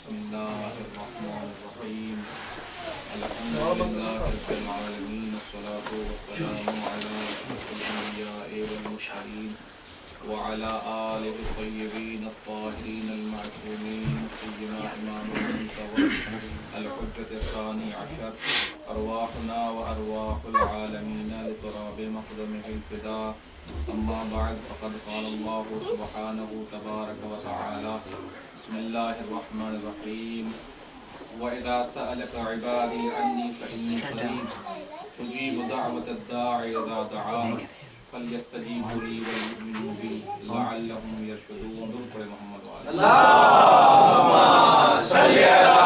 بسم الله الرحمن الرحيم الحمد لله رب العالمين والصلاة والسلام على أشرف الأنبياء والمرسلين وعلى آله الطيبين الطاهرين المعصومين سيدنا إمام المنتظر الحجة الثاني عشر أرواحنا وأرواح العالمين لتراب مقدمه الفداء أما بعد فقد قال الله سبحانه تبارك وتعالى بسم الله الرحمن الرحيم وإذا سألك عبادي عني فإني قريب أجيب دعوة الداعي إذا دعان فليستجيبوا لي وليؤمنوا بي لعلهم يرشدون درود پڑھے محمد وعلى اللهم صل على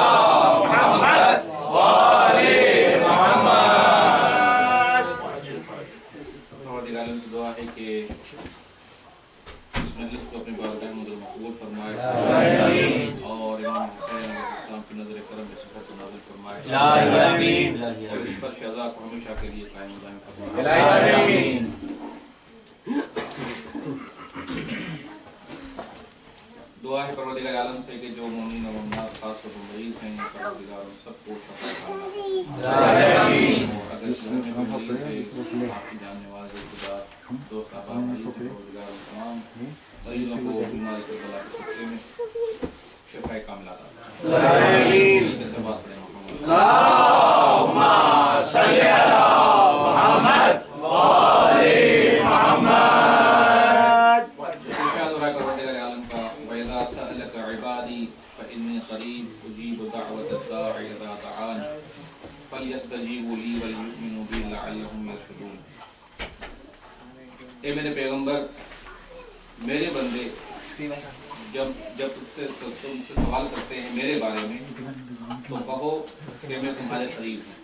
محمد وآل محمد. پروردگار عالم سے دعا ہے کہ اس مجلس کو اپنی بارگاہ میں مقبول فرمائے اور امام حسین علیہ السلام کی نظر کرم میں صفت نازل فرمائے اور اس پر شہزاد کو ہمیشہ کے لیے قائم دائم فرمائے. دعا ہے پروردگار عالم سے کہ جو مومنین و مومنات خاص و مریض ہیں پروردگار ان سب کو شفا عطا فرمائے. اگر اس میں مریض ہے معافی جاننے والے خدا دوست احباب مریض ہیں پروردگار تمام مریضوں کو بیماری کے بلا کے سکتے میں شفا کاملہ عطا فرمائے. کیسے بات پڑھیں محمد اللهم صل على محمد وآل محمد. ارشاد ہو رہا ہے پروردگار عالم کا وَإِذَا سَأَلَكَ عِبَادِي فَإِنِّي قَرِيبٌ أُجِيبُ دَعْوَةَ الدَّاعِ إِذَا دَعَانِ فَلْيَسْتَجِيبُوا لِي وَلْيُؤْمِنُوا بِي لَعَلَّهُمْ يَرْشُدُونَ. اے میرے پیغمبر میرے بندے جب تم سے سوال کرتے ہیں میرے بارے میں تو کہو کہ میں تمہارے قریب ہوں.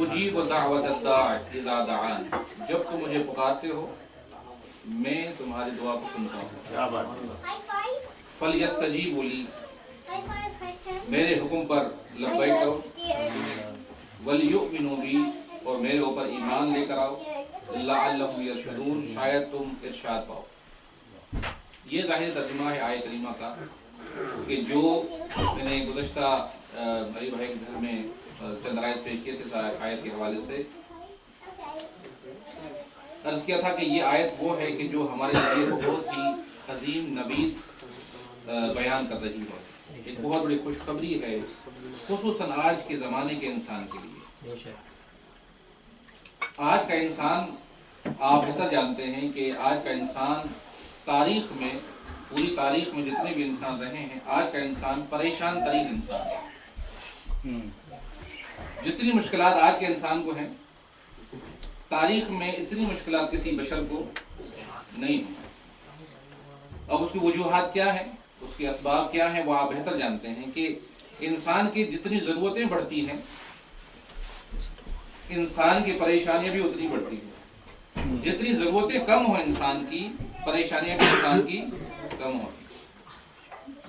اجیب دعوت الداع اذا دعان جب تم مجھے پکارتے ہو میں تمہاری دعا کو سنتا ہوں. فلیستجیبوا لی میرے حکم پر لبیک کرو ولیؤمنوا بی اور میرے اوپر ایمان لے کر آؤ لعلہم یرشدون شاید تم ارشاد پاؤ. یہ ظاہر ترجمہ ہے آیت کریمہ کا کہ جو میں نے گزشتہ بھائی بھائی کے گھر میں چند رائز پیش کیے تھے آیت کے حوالے سے. عرض کیا تھا کہ یہ آیت وہ ہے کہ جو ہمارے لیے بہت ہی عظیم نوید بیان کر رہی ہے. ایک بہت بڑی خوشخبری ہے خصوصاً آج کے زمانے کے انسان کے لیے. آج کا انسان آپ بہتر جانتے ہیں کہ آج کا انسان تاریخ میں پوری تاریخ میں جتنے بھی انسان رہے ہیں آج کا انسان پریشان ترین انسان ہے. جتنی مشکلات آج کے انسان کو ہیں تاریخ میں اتنی مشکلات کسی بشر کو نہیں ہیں. اب اس کی وجوہات کیا ہیں اس کے اسباب کیا ہیں وہ آپ بہتر جانتے ہیں کہ انسان کی جتنی ضرورتیں بڑھتی ہیں انسان کی پریشانیاں بھی اتنی بڑھتی ہیں. جتنی ضرورتیں کم ہوں انسان کی پریشانیاں بھی انسان کی کم ہوتی.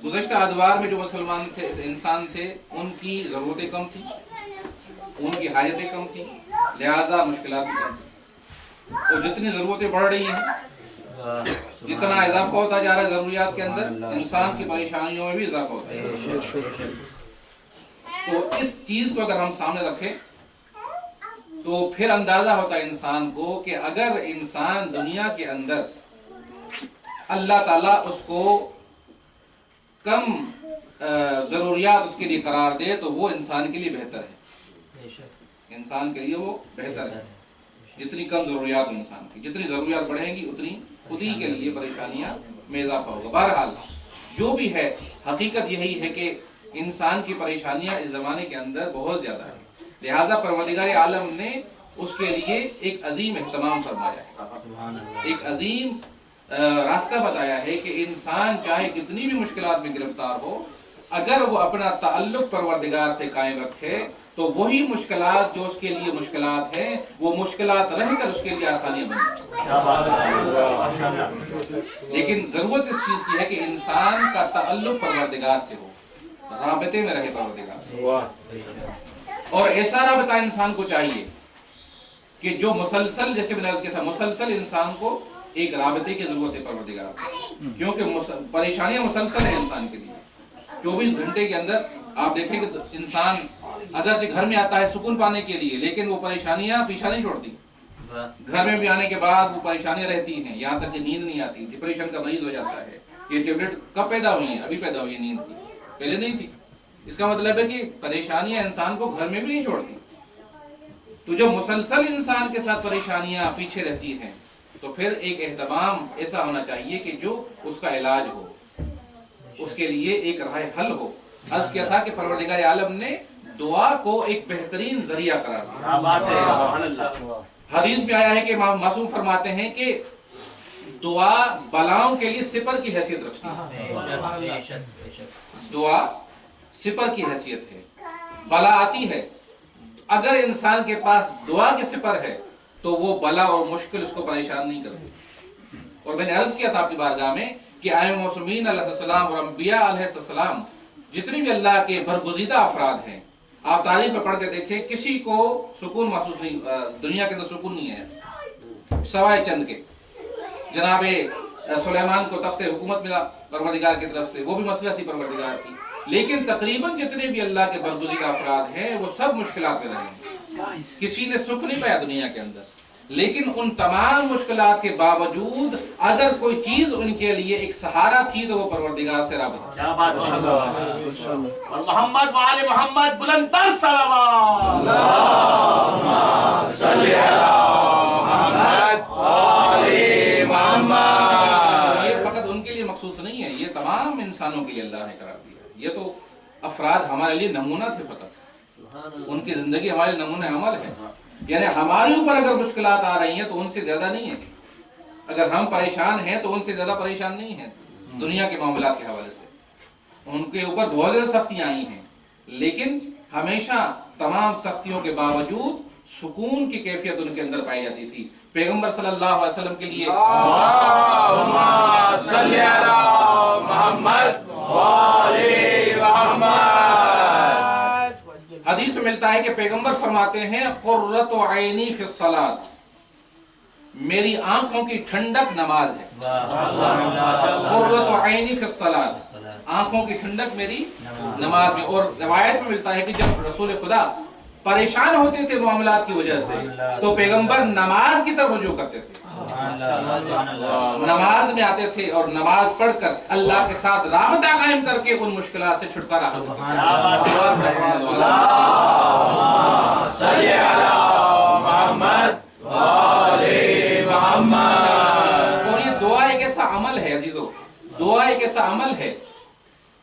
گزشتہ ادوار میں جو مسلمان تھے انسان تھے ان کی ضرورتیں کم تھیں ان کی حاجتیں کم تھیں لہذا مشکلات بھی کم تھیں. اور جتنی ضرورتیں بڑھ رہی ہیں جتنا اضافہ ہوتا جا رہا ہے ضروریات کے اندر انسان کی پریشانیوں میں بھی اضافہ ہوتا ہے. تو اس چیز کو اگر ہم سامنے رکھیں تو پھر اندازہ ہوتا ہے انسان کو کہ اگر انسان دنیا کے اندر اللہ تعالیٰ اس کو کم ضروریات اس کے لیے قرار دے تو وہ انسان کے لیے بہتر ہے. انسان کے لیے وہ بہتر ہے جتنی کم ضروریات ہو انسان کی. جتنی ضروریات بڑھیں گی اتنی خود ہی کے لیے پریشانیاں میں اضافہ ہوگا. بہرحال جو بھی ہے حقیقت یہی ہے کہ انسان کی پریشانیاں اس زمانے کے اندر بہت زیادہ ہیں. لہٰذا پروردگار عالم نے اس کے لیے ایک عظیم اہتمام فرمایا ہے ایک عظیم راستہ بتایا ہے کہ انسان چاہے کتنی بھی مشکلات میں گرفتار ہو اگر وہ اپنا تعلق پروردگار سے قائم رکھے تو وہی مشکلات جو اس کے لیے مشکلات ہیں وہ مشکلات رہ کر اس کے لیے آسانیاں بن جائیں. لیکن ضرورت اس چیز کی ہے کہ انسان کا تعلق پروردگار سے ہو رابطے میں رہے پروردگار سے. اور ایسا رابطہ انسان کو چاہیے کہ جو مسلسل جیسے میں نے عرض کیا تھا مسلسل انسان کو ایک رابطے کی ضرورت ہے پروردگار سے کیونکہ پریشانیاں مسلسل ہیں انسان کے لیے. 24 घंटे के अंदर आप देखें कि इंसान अगर घर में आता है सुकून पाने के लिए, लेकिन वो परेशानियां पीछा नहीं छोड़ती। घर में भी आने के बाद वो परेशानियां रहती हैं, यहाँ तक कि नींद नहीं आती, डिप्रेशन का मरीज हो जाता है। ये टेबलेट कब पैदा हुई है? अभी पैदा हुई है नींद की, पहले नहीं थी। इसका मतलब है कि परेशानियां इंसान को घर में भी नहीं छोड़ती। तो जब मुसलसल इंसान के साथ परेशानियां पीछे रहती हैं तो फिर एक एहतमाम ऐसा होना चाहिए कि जो उसका इलाज हो, उसके लिए एक राह हल हो। अर्ज किया था कि परवरदिगार आलम ने दुआ को एक बेहतरीन जरिया करार दिया। हदीस में आया है कि मासूम फरमाते हैं कि दुआ बलाओं के लिए सिपर की हैसियत रखती है। दुआ सिपर की हैसियत है। बला आती है, अगर इंसान के पास दुआ के सिपर है तो वो बला और मुश्किल उसको परेशान नहीं करती। और मैंने अर्ज किया था आपकी बारगाह में कि आए मौसुमीन अलैहिस्सलाम और अंबिया अलैहिस्सलाम जितने भी अल्लाह के बरगुज़ीदा अफराद हैं, आप तारीख में पढ़ के देखें, किसी को सुकून महसूस नहीं, दुनिया के अंदर सुकून नहीं है सवाए चंद के। जनाबे सुलेमान को तख्ते हुकूमत मिला परवरदिगार की तरफ से, वो भी मसला थी परवरदिगार की। लेकिन तकरीबन जितने भी अल्लाह के बरगुज़ीदा अफराद हैं वो सब मुश्किलात में रहे। किसी ने सुख नहीं पाया दुनिया के अंदर, लेकिन उन तमाम मुश्किलात के बावजूद अगर कोई चीज उनके लिए एक सहारा थी तो वो परवरदिगार से राबता। क्या बात है। और मोहम्मद वाले मोहम्मद बुलंदतर सलावत। अल्लाहुम्मा सल्ली अला मुहम्मद वाले मोहम्मद। ये फकत उनके लिए मखसूस नहीं है, ये तमाम इंसानों के लिए अल्लाह ने करार दिया। ये तो अफराद हमारे लिए नमूना थे, फकत उनकी जिंदगी हमारे नमूने अमल है। यानी हमारे ऊपर अगर मुश्किलात आ रही हैं तो उनसे ज्यादा नहीं है, अगर हम परेशान हैं तो उनसे ज्यादा परेशान नहीं है दुनिया के मामलात के हवाले से। उनके ऊपर बहुत ज्यादा सख्तियां आई हैं, लेकिन हमेशा तमाम सख्तियों के बावजूद सुकून की कैफियत उनके अंदर पाई जाती थी। पैगंबर सल्लल्लाहु अलैहि वसल्लम के लिए अल्लाहुम्मा सल्ली अला मुहम्मद वाले मुहम्मद। हदीस में मिलता है कि पैगंबर फरमाते हैं कुर्रतु ऐनी फिस सलात, मेरी आंखों की ठंडक नमाज है। कुर्रतु ऐनी फिस सलात, आंखों की ठंडक मेरी नमाज में। और रिवायत में मिलता है कि जब रसूल खुदा परेशान होते थे मामलात की वजह से तो पैगंबर नमाज की तरफ रुजू करते थे, नमाज में आते थे और नमाज पढ़कर अल्लाह के साथ राबता कायम करके उन मुश्किलात से छुटकारा हासिल करते थे। और ये दुआ एक ऐसा अमल है अजीजों, दुआ एक ऐसा अमल है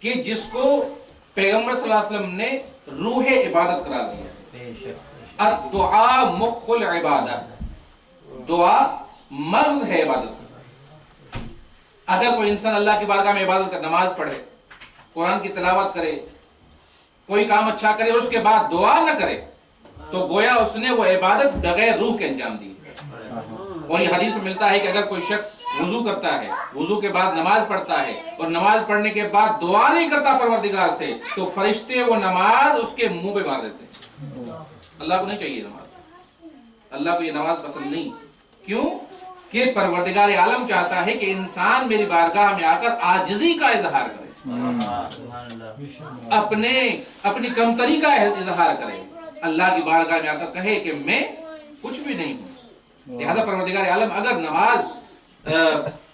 कि जिसको पैगंबर सल्लल्लाहु अलैहि वसल्लम ने रूह इबादत करार दिया। दुआ मुख्खुल इबादत, दुआ मग़ज़ है इबादत। अगर कोई इंसान अल्लाह की बारगाह में इबादत कर, नमाज पढ़े, कुरान की तिलावत करे, कोई काम अच्छा करे और उसके बाद दुआ न करे तो गोया उसने वो इबादत बगैर रूह के अंजाम दी। और ये हदीस में मिलता है कि अगर कोई शख्स वुजू करता है, वुजू के बाद नमाज पढ़ता है और नमाज पढ़ने के बाद दुआ नहीं करता परवरदिगार से तो फरिश्ते वो नमाज उसके मुंह पे मार देते हैं। अल्लाह को नहीं चाहिए नमाज, अल्लाह को ये नमाज पसंद नहीं। क्यों? कि परवरदिगार आलम चाहता है कि इंसान मेरी बारगाह में आकर आजिज़ी का इजहार करे, अपनी कमतरी का इजहार करे, अल्लाह की बारगाह में आकर कहे कि मैं कुछ भी नहीं हूँ। लिहाजा परवरदिगार आलम अगर नमाज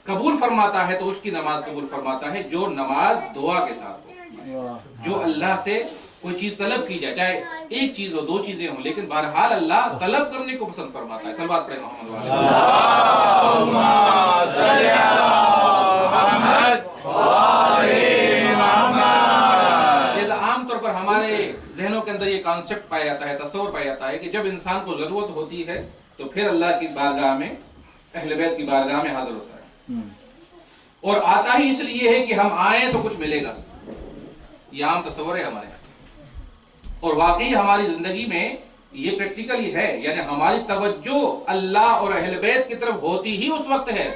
कबूल फरमाता है तो उसकी नमाज कबूल फरमाता है जो नमाज दुआ के साथ हो, जो अल्लाह से कोई चीज तलब की जाए, चाहे एक चीज हो, दो चीजें हो, लेकिन बहरहाल अल्लाह तलब करने को पसंद फरमाता है। सल्लल्लाहु अलैहि मोहम्मद वाले। आमतौर पर हमारे जहनों के अंदर ये कॉन्सेप्ट पाया जाता है, तस्वर पाया जाता है कि जब इंसान को जरूरत होती है तो फिर अल्लाह की बारगाह में, अहले बैत की बारगाह में हाजिर होता है। और आता ही इसलिए है कि हम आए तो कुछ मिलेगा, ये आम तस्वर है हमारे। और वाकई हमारी जिंदगी में ये प्रैक्टिकली है, यानी हमारी तवज्जो अल्लाह और अहले बैत की तरफ होती ही उस वक्त है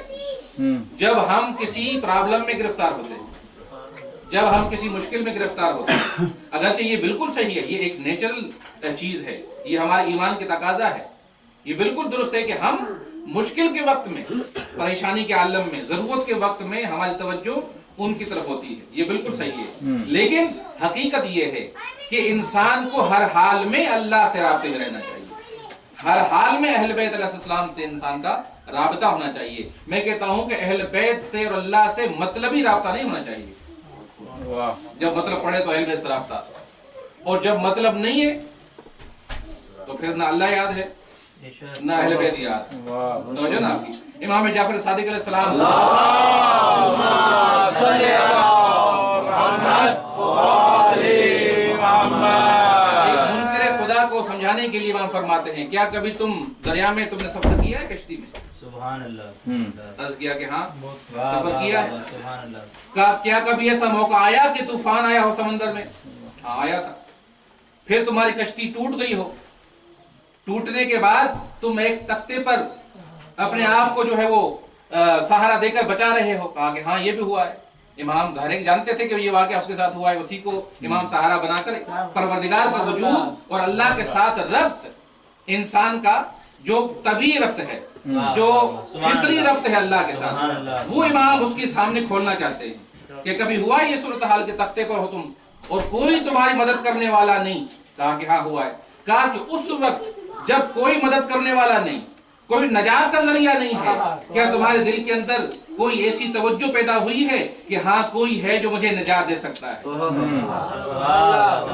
जब हम किसी प्रॉब्लम में गिरफ्तार होते हैं, जब हम किसी मुश्किल में गिरफ्तार होते हैं। अगरचे ये बिल्कुल सही है, ये एक नेचुरल चीज है, ये हमारे ईमान की तकाजा है, ये बिल्कुल दुरुस्त है कि हम मुश्किल के वक्त में, परेशानी के आलम में, जरूरत के वक्त में हमारी तवज्जो ان کی طرف ہوتی ہے، یہ بالکل صحیح ہے، لیکن حقیقت یہ ہے کہ انسان کو ہر حال میں اللہ سے رابطے میں رہنا چاہیے، ہر حال میں اہل بیت علیہ السلام سے انسان کا رابطہ ہونا چاہیے۔ میں کہتا ہوں کہ اہل بیت سے اور اللہ سے مطلبی رابطہ نہیں ہونا چاہیے، جب مطلب پڑھے تو اہل بیت سے رابطہ، اور جب مطلب نہیں ہے تو پھر نہ اللہ یاد ہے نہ اہل بیت یاد۔ توجہ نا آپ کی۔ امام جعفر صادق علیہ السلام منکر خدا کو سمجھانے کے لیے امام فرماتے ہیں، کیا کبھی تم دریا میں تم نے سفر کیا ہے کشتی میں؟ سبحان اللہ۔ عرض کیا کہ ہاں سفر کیا ہے۔ سبحان اللہ۔ کیا کبھی ایسا موقع آیا کہ طوفان آیا ہو سمندر میں؟ ہاں آیا تھا، پھر تمہاری کشتی ٹوٹ گئی ہو، ٹوٹنے کے بعد تم ایک تختے پر اپنے آپ کو جو ہے وہ سہارا دے کر بچا رہے ہو؟ کہا کہ ہاں یہ بھی ہوا ہے۔ امام ظاہر جانتے تھے کہ یہ واقعہ اس کے ساتھ ہوا ہے، اسی کو امام سہارا بنا کر پروردگار کا وجود اور اللہ کے ساتھ ربط، انسان کا جو طبیعی ربط ہے، جو فطری ربط ہے اللہ کے ساتھ، وہ امام اس کے سامنے کھولنا چاہتے ہیں کہ کبھی ہوا یہ صورتحال کے تختے پر ہو تم اور کوئی تمہاری مدد کرنے والا نہیں؟ کہا کہ ہاں ہوا ہے۔ کہا کہ اس وقت جب کوئی مدد کرنے والا نہیں، کوئی نجات کا ذریعہ نہیں ہے، کیا تمہارے دل کے اندر کوئی ایسی توجہ پیدا ہوئی ہے کہ ہاں کوئی ہے جو مجھے نجات دے سکتا ہے،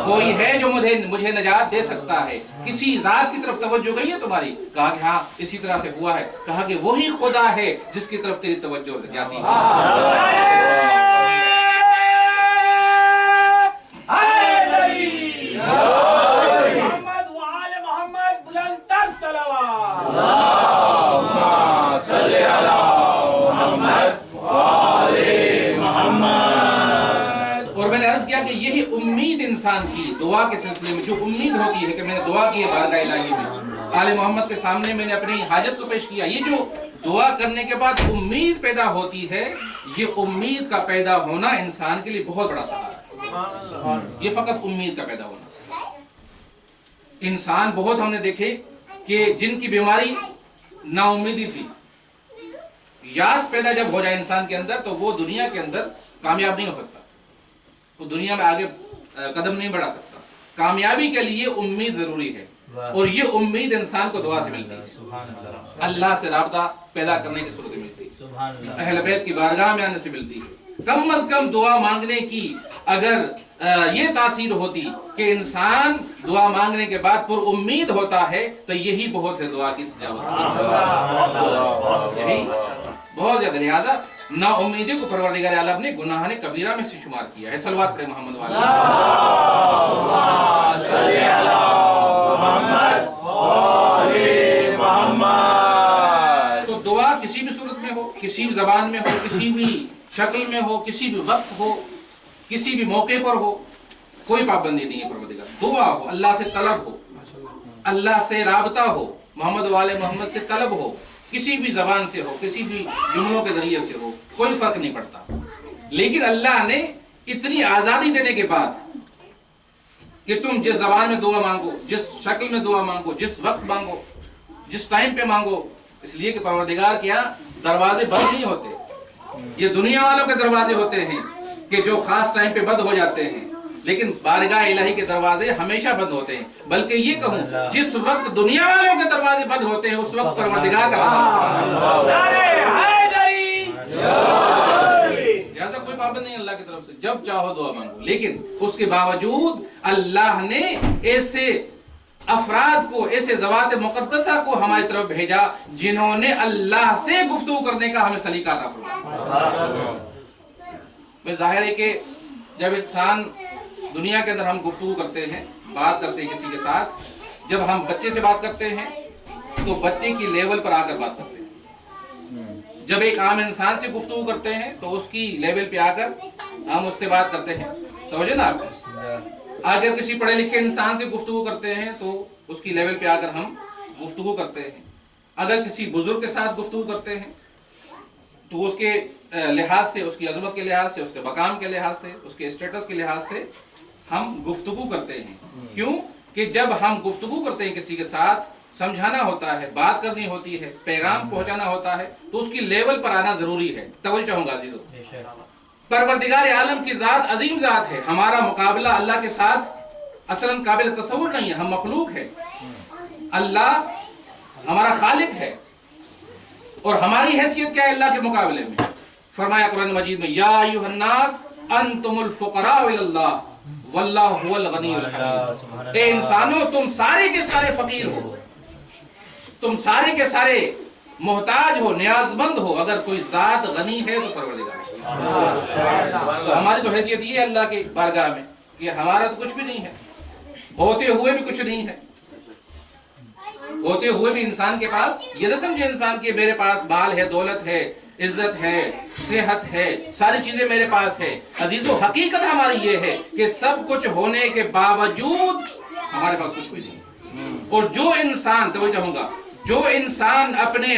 کوئی ہے جو مجھے نجات دے سکتا ہے؟ کسی ذات کی طرف توجہ گئی ہے تمہاری؟ کہا کہ ہاں اسی طرح سے ہوا ہے۔ کہا کہ وہی خدا ہے جس کی طرف تیری توجہ جاتی ہے۔ اور میں نے عرض کیا کہ یہی امید انسان کی دعا کے سلسلے میں، جو امید ہوتی ہے کہ میں نے دعا کی ہے بارگاہ الہی میں، آل محمد کے سامنے میں نے اپنی حاجت کو پیش کیا، یہ جو دعا کرنے کے بعد امید پیدا ہوتی ہے، یہ امید کا پیدا ہونا انسان کے لیے بہت بڑا سہارا ہے۔ یہ فقط امید کا پیدا ہونا۔ انسان بہت ہم نے دیکھے کہ جن کی بیماری نا امیدی تھی، یاس پیدا جب ہو جائے انسان کے اندر تو وہ دنیا کے اندر کامیاب نہیں ہو سکتا، وہ دنیا میں آگے قدم نہیں بڑھا سکتا۔ کامیابی کے لیے امید ضروری ہے، اور یہ امید انسان کو دعا سے ملتی ہے، اللہ سے رابطہ پیدا کرنے کی صورت ملتی ہے، اہل بیت کی بارگاہ میں آنے سے ملتی ہے۔ کم از کم دعا مانگنے کی اگر یہ تاثیر ہوتی کہ انسان دعا مانگنے کے بعد پر امید ہوتا ہے تو یہی بہت ہے دعا کی استجابت، یہی بہت زیادہ۔ لہٰذا نا امیدی کو پروردگار عالم نے گناہ کبیرہ میں سے شمار کیا ہے۔ صلوات کریں محمد والے۔ تو دعا کسی بھی صورت میں ہو، کسی بھی زبان میں ہو، کسی بھی شکل میں ہو، کسی بھی وقت ہو، کسی بھی موقع پر ہو، کوئی پابندی نہیں ہے پروردگار۔ دعا ہو، اللہ سے طلب ہو، اللہ سے رابطہ ہو، محمد والے محمد سے طلب ہو، کسی بھی زبان سے ہو، کسی بھی جملوں کے ذریعے سے ہو، کوئی فرق نہیں پڑتا۔ لیکن اللہ نے اتنی آزادی دینے کے بعد کہ تم جس زبان میں دعا مانگو، جس شکل میں دعا مانگو، جس وقت مانگو، جس ٹائم پہ مانگو، اس لیے کہ پروردگار کے یہاں دروازے بند نہیں ہوتے، یہ دنیا والوں کے دروازے ہوتے ہیں کہ جو خاص ٹائم پہ بند ہو جاتے ہیں، لیکن بارگاہ الہی کے دروازے ہمیشہ بند ہوتے ہیں۔ بلکہ یہ کہوں جس وقت دنیا والوں کے دروازے بند ہوتے ہیں اس وقت پروردگار کا لہذا کوئی پابند نہیں اللہ کی طرف سے، جب چاہو دعا مانگو۔ لیکن اس کے باوجود اللہ نے ایسے افراد کو، ایسے ذوات مقدسہ کو ہماری طرف بھیجا جنہوں نے اللہ سے گفتگو کرنے کا ہمیں سلیقہ عطا فرمایا۔ میں ظاہر ہے کہ جب انسان دنیا کے اندر ہم گفتگو کرتے ہیں، بات کرتے ہیں کسی کے ساتھ، جب ہم بچے سے بات کرتے ہیں تو بچے کی لیول پر آ کر بات کرتے ہیں، جب ایک عام انسان سے گفتگو کرتے ہیں تو اس کی لیول پہ آ کر ہم اس سے بات کرتے ہیں۔ توجہ نا آپ، اگر کسی پڑھے لکھے انسان سے گفتگو کرتے ہیں تو اس کی لیول پہ آ کر ہم گفتگو کرتے ہیں، اگر کسی بزرگ کے ساتھ گفتگو کرتے ہیں تو اس کے لحاظ سے، اس کی عظمت کے لحاظ سے، اس کے مقام کے لحاظ سے، اس کے اسٹیٹس کے لحاظ سے ہم گفتگو کرتے ہیں۔ کیوں کہ جب ہم گفتگو کرتے ہیں کسی کے ساتھ، سمجھانا ہوتا ہے، بات کرنی ہوتی ہے، پیغام پہنچانا ہوتا ہے، تو اس کی لیول پر آنا ضروری ہے۔ توجہ چاہوں گا عزیزو، परवरदिगार आलम की ज़ात अजीम ज़ात है, हमारा मुकाबला अल्लाह के साथ असलन काबिल तसव्वुर नहीं है, हम मखलूक है, अल्लाह हमारा खालिक है और हमारी हैसियत क्या है अल्लाह के मुकाबले में। फरमाया कुरान मजीद में, या अय्युहन्नास अंतुमुल फुक़राउ इलल्लाह वल्लाहु हुवल गनियुल हमीद। ए इंसानों, तुम सारे के सारे फकीर हो, तुम सारे के सारे मोहताज हो, न्याजमंद हो, अगर कोई जात गनी है तो परवरदिगार। तो हमारी तो हैसियत ये है अल्लाह की बारगाह में कि हमारा तो कुछ भी नहीं है, होते हुए भी कुछ नहीं है, होते हुए भी इंसान के पास ये न समझे इंसान के मेरे पास माल है, दौलत है, इज्जत है, सेहत है, सारी चीजें मेरे पास है। अजीजों, हकीकत हमारी ये है कि सब कुछ होने के बावजूद हमारे पास कुछ भी नहीं। और जो इंसान, तो चाहूंगा, जो इंसान अपने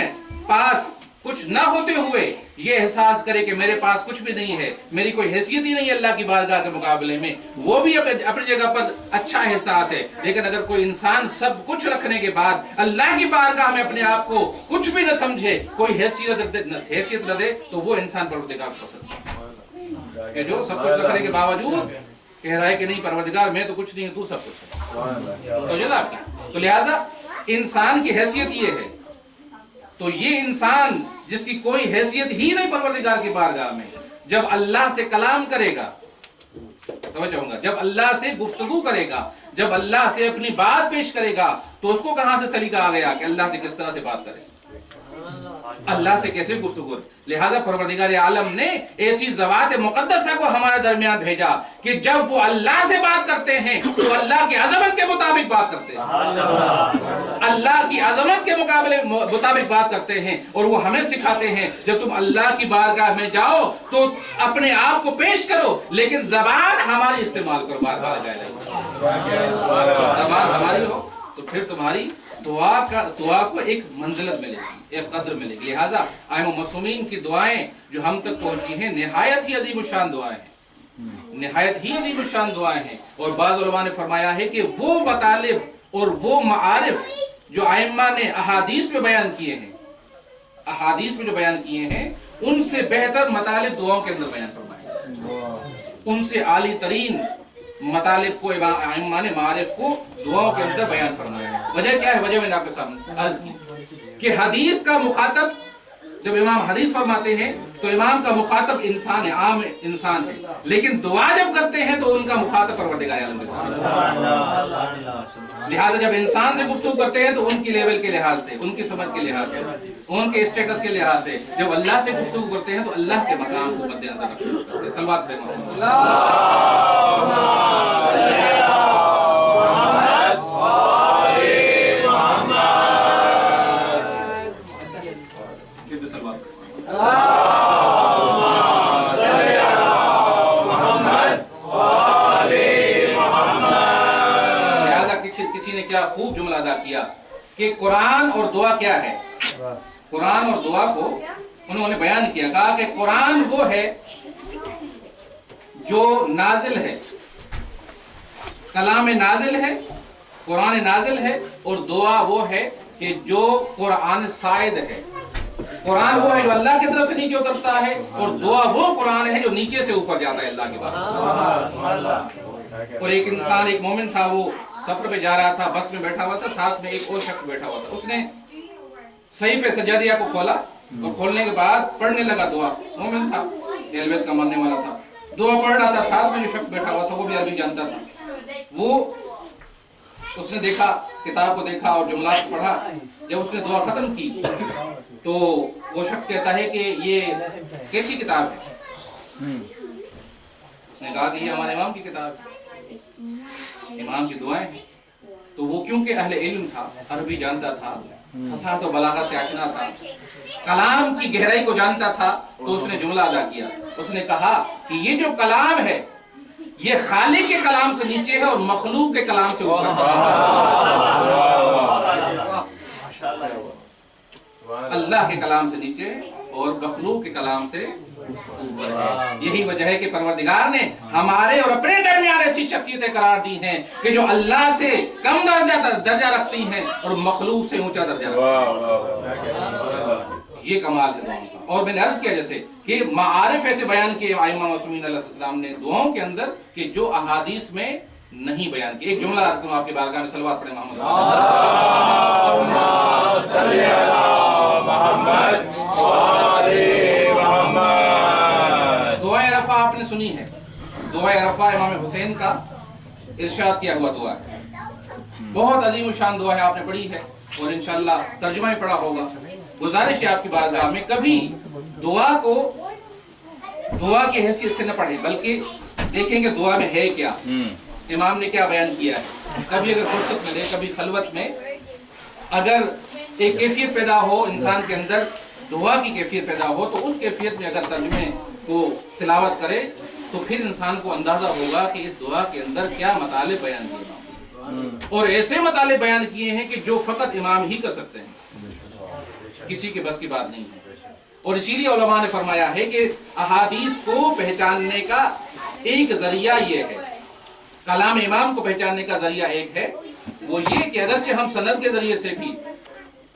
पास कुछ न होते हुए ये एहसास करे कि मेरे पास कुछ भी नहीं है, मेरी कोई हैसियत ही नहीं है अल्लाह की बारगाह के मुकाबले में, वो भी अपनी जगह पर अच्छा एहसास है। लेकिन अगर कोई इंसान सब कुछ रखने के बाद अल्लाह की बारगाह में अपने आप को कुछ भी न समझे, कोई हैसियत न दे, तो वो इंसान परवरदिगार पसंद है, जो सब कुछ रखने के बावजूद कह रहा है कि नहीं परवरदिगार मैं तो कुछ नहीं, तू सब कुछ है। तो जनाब, तो लिहाजा इंसान की हैसियत ये है। तो ये इंसान जिसकी कोई हैसियत ही नहीं परवरदिगार की बारगाह में, जब अल्लाह से कलाम करेगा, तो चाहूंगा, जब अल्लाह से गुफ्तगू करेगा, जब अल्लाह से अपनी बात पेश करेगा, तो उसको कहां से सलीका आ गया कि अल्लाह से किस तरह से बात करे, अल्लाह से कैसे गुफ्तगू। लिहाजा परवरदिगार आलम ने ऐसी ज़वात मुक़द्दसा को हमारे दरमियान भेजा कि जब वो अल्लाह से बात करते हैं तो अल्लाह की अजमत के मुताबिक बात करते हैं, अल्लाह की अजमत के मुकाबले मुताबिक बात करते हैं। और वो हमें सिखाते हैं जब तुम अल्लाह की बारगाह में जाओ तो अपने आप को पेश करो, लेकिन ज़बान हमारी इस्तेमाल करो। बारगाह ज़बान हमारी हो तो फिर तुम्हारी दुआ को एक मंजिलत मिलेगी, एक कद्र मिलेगी। लिहाजा आइम मसूमीन की दुआएं जो हम तक पहुंची हैं निहायत ही अजीमुशान दुआएं हैं, निहायत ही अजीमुशान दुआएं हैं। और बाज़ उलमा ने फरमाया है कि वो मतालिब और वो मारिफ जो आइम्मा ने अहादीस में बयान किए हैं, अहादीस में जो बयान किए हैं, उनसे बेहतर मतालिब दुआओं के अंदर बयान फरमाए, उनसे आली तरीन मतालिब को इमाम ने मारिफ को दुआओं के अंदर बयान फरमाया। वजह क्या है? वजह मैंने आपके सामने अर्ज की कि हदीस का मुखातब, जब इमाम हदीस फरमाते हैं तो इमाम का मुखातब इंसान है, आम इंसान है, लेकिन दुआ जब करते हैं तो उनका मुखातब परवरदिगार आलम है। लिहाजा जब इंसान से गुफ्तगू करते हैं तो उनकी लेवल के लिहाज से, उनकी समझ के लिहाज से, उनके स्टेटस के लिहाज से, जब अल्लाह से गुफ्तगू करते हैं तो अल्लाह के मकाम को मद्देनजर रखते हैं। सल्लल्लाहु अलैहि किसी ने क्या खूब जुमला अदा किया कि कुरान और दुआ क्या है। कुरान और दुआ को उन्होंने बयान किया, कहा कि कुरान वो है जो नाजिल है, कलाम नाजिल है, कुरान नाजिल है, और दुआ वो है कि जो कुरान साइद है। कुरान वो है जो अल्लाह की तरफ से नीचे उतरता है, और दुआ वो कुरान है जो नीचे से ऊपर जाता है अल्लाह की बात। और एक इंसान, एक मोमिन था, वो सफर में जा रहा था, बस में बैठा हुआ था, साथ में एक और शख्स बैठा हुआ था। उसने सहीफे सजादिया को खोला और खोलने के बाद पढ़ने लगा दुआ। मोमिन था, अहल का मानने वाला था, दुआ पढ़ रहा था। साथ में जो शख्स बैठा हुआ था वो भी अरबी जानता था। वो उसने देखा, किताब को देखा और जुमला पढ़ा। जब उसने दुआ खत्म की तो वो शख्स कहता है कि ये कैसी किताब है? उसने कहा कि ये हमारे इमाम की किताब है, इमाम की दुआएं हैं। तो वो क्योंकि अहले इल्म था, अरबी जानता था, फसाहत और बलागा से आशना था, कलाम की गहराई को जानता था, तो उसने जुमला अदा किया। उसने कहा कि ये जो कलाम है ये खालिक के कलाम से नीचे है और मखलूक के कलाम से ऊपर है। अल्लाह के कलाम से नीचे और मखलूक के कलाम से ऊपर है। यही वजह है कि परवरदिगार ने हमारे और अपने दरमियान ऐसी शख्सियतें करार दी हैं कि जो अल्लाह से कम दर्जा रखती हैं और मखलूक से ऊंचा दर्जा रखती हैं। یہ کمال ہے دعاؤں کا. اور میں نے عرض کیا جیسے کہ معارف ایسے بیان کیے ائمہ معصومین علیہ السلام نے دعاؤں کے اندر کہ جو احادیث میں نہیں بیان کی. ایک جملہ عرض کروں آپ کی بارگاہ میں، صلوات پڑھیں محمد صلی اللہ محمد وآلِ محمد. دعائے رفع آپ نے سنی ہے. دعائے رفع امام حسین کا ارشاد کیا ہوا دعا ہے، بہت عظیم الشان دعا ہے، آپ نے پڑھی ہے اور انشاءاللہ ترجمہ ہی پڑھا ہوگا. گزارش ہے آپ کی بارگاہ میں کبھی دعا کو دعا کی حیثیت سے نہ پڑھیں، بلکہ دیکھیں کہ دعا میں ہے کیا، امام نے کیا بیان کیا ہے. کبھی اگر فرصت ملے، کبھی خلوت میں اگر ایک کیفیت پیدا ہو انسان کے اندر، دعا کی کیفیت پیدا ہو، تو اس کیفیت میں اگر ترجمے کو تلاوت کرے تو پھر انسان کو اندازہ ہوگا کہ اس دعا کے اندر کیا مطالب بیان کیے، اور ایسے مطالب بیان کیے ہیں کہ جو فقط امام ہی کر سکتے ہیں، کسی کے بس کی بات نہیں ہے. اور اسی لیے علماء نے فرمایا ہے کہ احادیث کو پہچاننے کا ایک ذریعہ یہ ہے، کلام امام کو پہچاننے کا ذریعہ ایک ہے، وہ یہ کہ اگرچہ ہم سند کے ذریعے سے بھی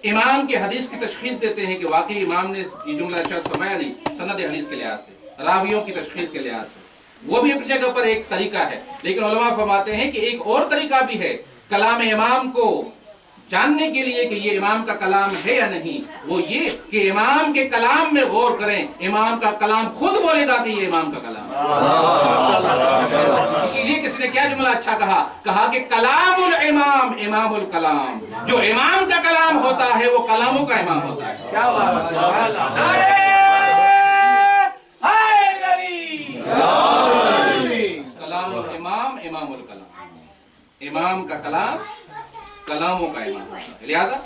امام کے حدیث کی تشخیص دیتے ہیں کہ واقعی امام نے یہ جملہ ارشاد فرمایا نہیں، سند حدیث کے لحاظ سے، راویوں کی تشخیص کے لحاظ سے، وہ بھی اپنی جگہ پر ایک طریقہ ہے. لیکن علماء فرماتے ہیں کہ ایک اور طریقہ بھی ہے کلام امام کو جاننے کے لیے کہ یہ امام کا کلام ہے یا نہیں، وہ یہ کہ امام کے کلام میں غور کریں. امام کا کلام خود بولے گا کہ یہ امام کا کلام ہے. اسی لیے کسی نے کیا جملہ اچھا کہا کہ کلام الامام امام الکلام، جو امام کا کلام ہوتا ہے وہ کلاموں کا امام ہوتا ہے. کیا بات ہے. کلام الامام امام الکلام، امام کا کلام کلاموں کا امام ہوتا ہے. لہذا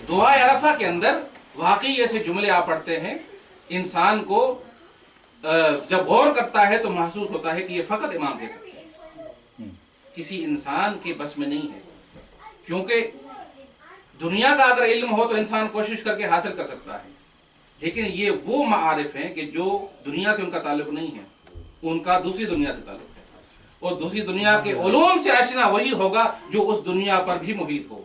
دعائے عرفہ کے اندر واقعی ایسے جملے آپ پڑھتے ہیں، انسان کو جب غور کرتا ہے تو محسوس ہوتا ہے کہ یہ فقط امام کہہ سکتے ہیں، کسی انسان کے بس میں نہیں ہے. کیونکہ دنیا کا اگر علم ہو تو انسان کوشش کر کے حاصل کر سکتا ہے، لیکن یہ وہ معارف ہیں کہ جو دنیا سے ان کا تعلق نہیں ہے، ان کا دوسری دنیا سے تعلق ہے. اور دوسری دنیا کے علوم سے آشنا وہی ہوگا جو اس دنیا پر بھی محیط ہو،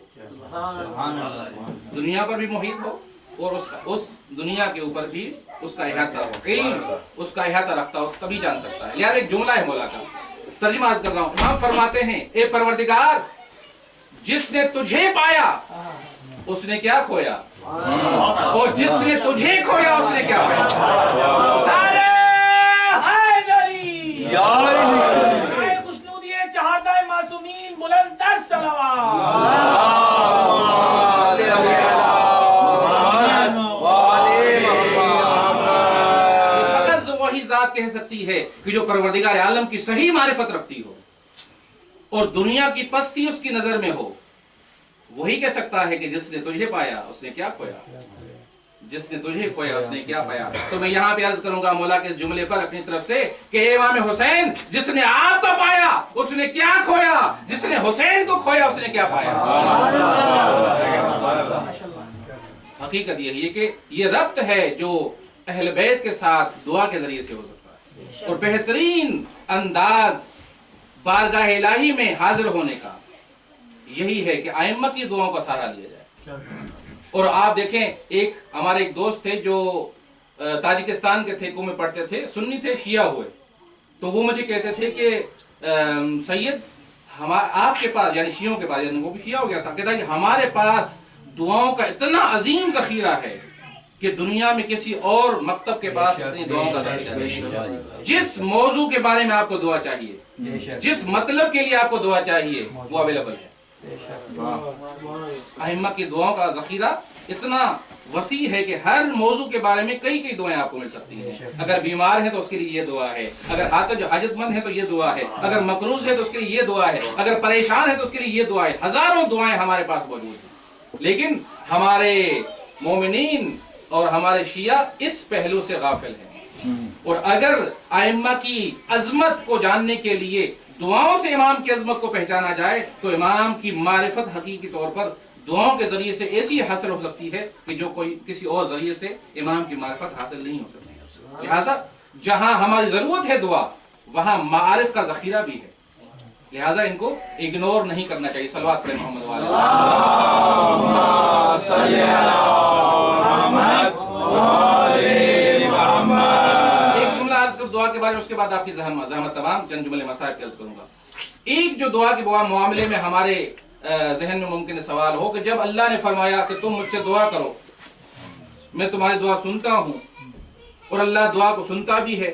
دنیا پر بھی محیط ہو اور اس دنیا کے اوپر بھی اس کا احاطہ ہو، علم اس کا احاطہ رکھتا ہو، تبھی جان سکتا ہے. لہذا ایک جملہ ہے مولا کا، ترجمہ عرض کر رہا ہوں. امام فرماتے ہیں اے پروردگار، جس نے تجھے پایا اس نے کیا کھویا، اور جس نے تجھے کھویا اس نے کیا پایا. کہہ سکتی ہے کہ جو پروردگار عالم کی صحیح معرفت رکھتی ہو اور دنیا کی پستی اس کی نظر میں ہو، وہی کہہ سکتا ہے کہ جس نے تجھے پایا اس نے کیا کھویا، جس نے تجھے کھویا اس نے کیا پایا. تو میں یہاں پہ عرض کروں گا مولا کے اس جملے پر اپنی طرف سے کہ امام حسین، جس نے آپ کو پایا اس نے کیا کھویا، جس نے حسین کو کھویا اس نے کیا پایا. حقیقت یہی ہے کہ یہ ربط ہے جو اہل بیت کے ساتھ دعا کے ذریعے سے ہو سکتا ہے، اور بہترین انداز بارگاہ الہی میں حاضر ہونے کا یہی ہے کہ ائمہ کی دعاؤں کا سہارا لیا جائے. اور آپ دیکھیں ایک ہمارے ایک دوست تھے جو تاجکستان کے تھے، کو میں پڑھتے تھے، سنی تھے، شیعہ ہوئے، تو وہ مجھے کہتے تھے کہ سید آپ کے پاس، یعنی شیعوں کے پاس، یعنی وہ بھی شیعہ ہو گیا تھا، کہتا ہے کہ ہمارے پاس دعاؤں کا اتنا عظیم ذخیرہ ہے کہ دنیا میں کسی اور مکتب کے پاس اتنی دعاؤں کا ذخیرہ نہیں. جس موضوع کے بارے میں آپ کو دعا چاہیے، جس مطلب کے لیے آپ کو دعا چاہیے، وہ اویلیبل ہے. ائمہ کی دعاؤں کا ذخیرہ اتنا وسیع ہے کہ ہر موضوع کے بارے میں کئی دعائیں آپ کو مل سکتی ہیں. اگر بیمار ہیں تو اس کے لیے یہ دعا ہے، اگر حاجت مند ہے تو یہ دعا ہے، اگر مقروض ہے تو اس کے لیے یہ دعا ہے، اگر پریشان ہے تو اس کے لیے یہ دعا ہے. ہزاروں دعائیں ہمارے پاس موجود ہیں. لیکن ہمارے مومنین اور ہمارے شیعہ اس پہلو سے غافل ہیں. اور اگر ائمہ کی عظمت کو جاننے کے لیے دعاؤں سے امام کی عظمت کو پہچانا جائے تو امام کی معرفت حقیقی طور پر دعاؤں کے ذریعے سے ایسی حاصل ہو سکتی ہے کہ جو کوئی کسی اور ذریعے سے امام کی معرفت حاصل نہیں ہو سکتی. لہٰذا جہاں ہماری ضرورت ہے دعا، وہاں معارف کا ذخیرہ بھی ہے. لہٰذا ان کو اگنور نہیں کرنا چاہیے. صلوات پڑھیں محمد والے. एक जुमला अर्ज कर दुआ के बारे में, उसके बाद आपकी ज़हमत तमाम चंद जुमले मसाइल के अर्ज करूंगा। एक जो दुआ के मामले में हमारे जहन में मुमकिन सवाल हो कि जब अल्लाह ने फरमाया कि तुम मुझसे दुआ करो, मैं तुम्हारी दुआ सुनता हूँ, और अल्लाह दुआ को सुनता भी है,